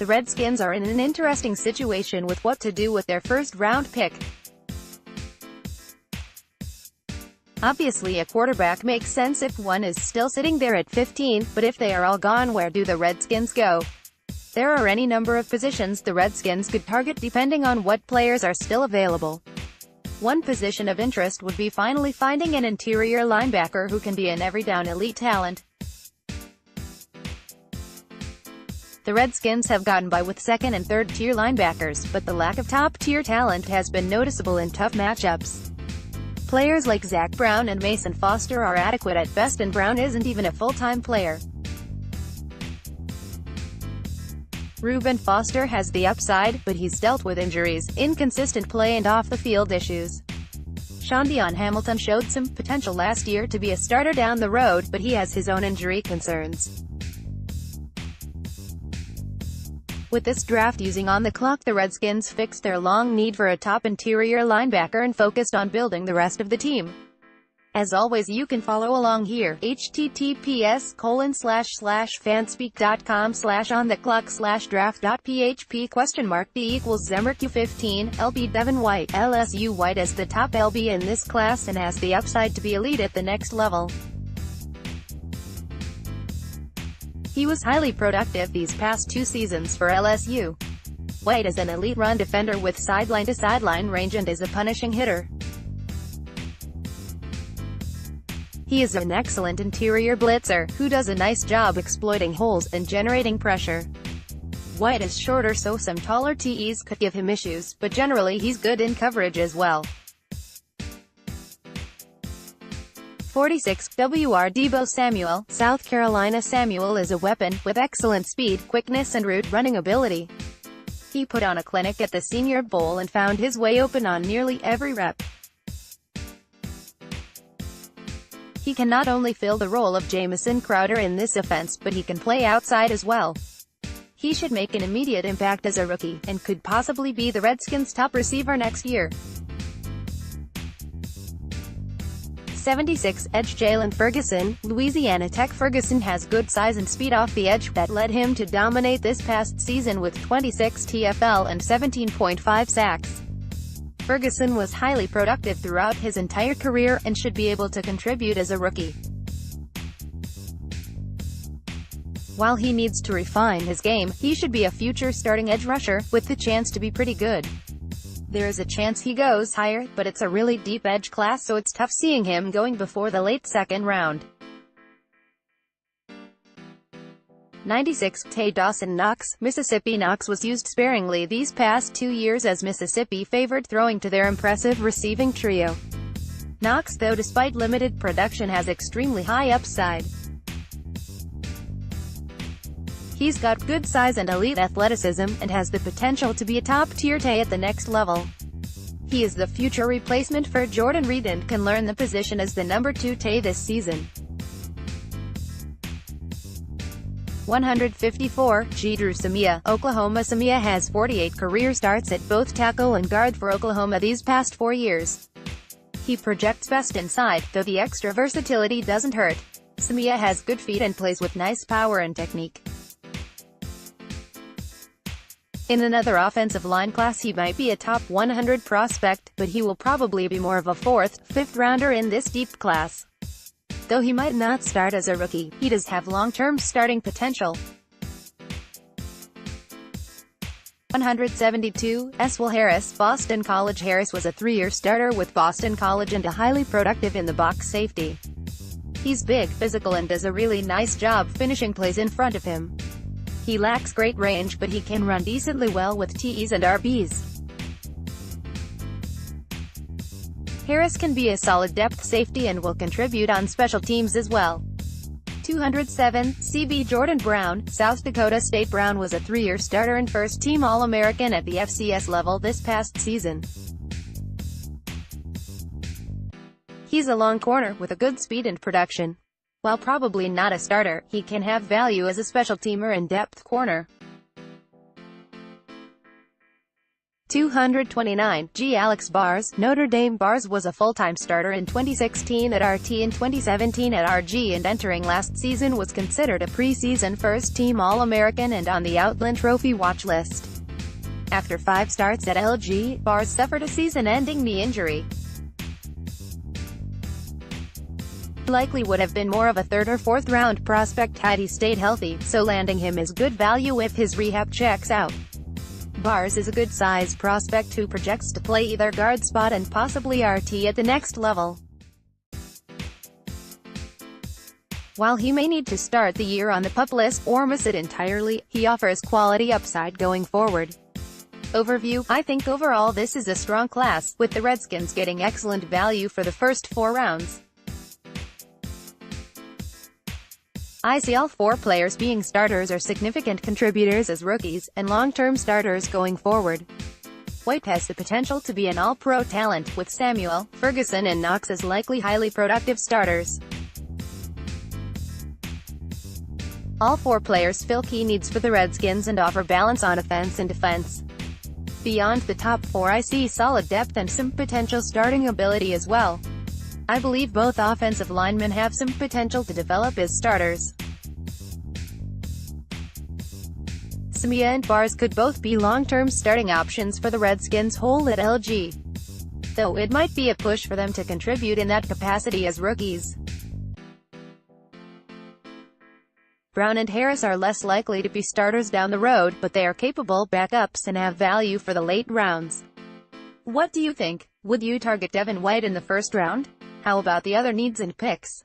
The Redskins are in an interesting situation with what to do with their first-round pick. Obviously a quarterback makes sense if one is still sitting there at 15, but if they are all gone, where do the Redskins go? There are any number of positions the Redskins could target depending on what players are still available. One position of interest would be finally finding an interior linebacker who can be an every-down elite talent. The Redskins have gotten by with second- and third-tier linebackers, but the lack of top-tier talent has been noticeable in tough matchups. Players like Zach Brown and Mason Foster are adequate at best, and Brown isn't even a full-time player. Reuben Foster has the upside, but he's dealt with injuries, inconsistent play and off-the-field issues. Sean Hamilton showed some potential last year to be a starter down the road, but he has his own injury concerns. With this draft using on the clock, the Redskins fixed their long need for a top interior linebacker and focused on building the rest of the team. As always, you can follow along here, https://fanspeak.com/ontheclock/draft.php?D equals Zemerq15, LB Devin White, LSU White as the top LB in this class and has the upside to be elite at the next level. He was highly productive these past 2 seasons for LSU. White is an elite run defender with sideline-to-sideline range and is a punishing hitter. He is an excellent interior blitzer, who does a nice job exploiting holes and generating pressure. White is shorter, so some taller TEs could give him issues, but generally he's good in coverage as well. 46. WR Deebo Samuel, South Carolina. Samuel is a weapon, with excellent speed, quickness and route running ability. He put on a clinic at the Senior Bowl and found his way open on nearly every rep. He can not only fill the role of Jamison Crowder in this offense, but he can play outside as well. He should make an immediate impact as a rookie, and could possibly be the Redskins' top receiver next year. 76. Edge Jalen Ferguson, Louisiana Tech. Ferguson has good size and speed off the edge, that led him to dominate this past season with 26 TFL and 17.5 sacks. Ferguson was highly productive throughout his entire career, and should be able to contribute as a rookie. While he needs to refine his game, he should be a future starting edge rusher, with the chance to be pretty good. There is a chance he goes higher, but it's a really deep edge class, so it's tough seeing him going before the late second round. 96. Tay Dawson Knox, Mississippi. Knox was used sparingly these past 2 years as Mississippi favored throwing to their impressive receiving trio. Knox, though, despite limited production, has extremely high upside. He's got good size and elite athleticism, and has the potential to be a top-tier Tay at the next level. He is the future replacement for Jordan Reed and can learn the position as the number 2 Tay this season. 154. Drew Samia, Oklahoma. Samia has 48 career starts at both tackle and guard for Oklahoma these past 4 years. He projects best inside, though the extra versatility doesn't hurt. Samia has good feet and plays with nice power and technique. In another offensive line class, he might be a top 100 prospect, but he will probably be more of a 4th, 5th rounder in this deep class. Though he might not start as a rookie, he does have long-term starting potential. 172. Will Harris, Boston College. Harris was a 3-year starter with Boston College and a highly productive in the box safety. He's big, physical and does a really nice job finishing plays in front of him. He lacks great range, but he can run decently well with TEs and RBs. Harris can be a solid depth safety and will contribute on special teams as well. 207. CB Jordan Brown, South Dakota State. Brown was a 3-year starter and first-team All-American at the FCS level this past season. He's a long corner with a good speed and production. While probably not a starter, he can have value as a special teamer and depth corner. 229. Alex Bars, Notre Dame. Bars was a full-time starter in 2016 at RT and 2017 at RG, and entering last season was considered a preseason first-team All-American and on the Outland Trophy watch list. After 5 starts at LG, Bars suffered a season-ending knee injury. Likely would have been more of a 3rd or 4th round prospect had he stayed healthy, so landing him is good value if his rehab checks out. Bars is a good-size prospect who projects to play either guard spot and possibly RT at the next level. While he may need to start the year on the PUP list, or miss it entirely, he offers quality upside going forward. Overview: I think overall this is a strong class, with the Redskins getting excellent value for the first 4 rounds. I see all 4 players being starters or significant contributors as rookies, and long-term starters going forward. White has the potential to be an all-pro talent, with Samuel, Ferguson and Knox as likely highly productive starters. All 4 players fill key needs for the Redskins and offer balance on offense and defense. Beyond the top 4, I see solid depth and some potential starting ability as well. I believe both offensive linemen have some potential to develop as starters. Samia and Bars could both be long-term starting options for the Redskins' hole at LG, though it might be a push for them to contribute in that capacity as rookies. Brown and Harris are less likely to be starters down the road, but they are capable backups and have value for the late rounds. What do you think? Would you target Devin White in the 1st round? How about the other needs and picks?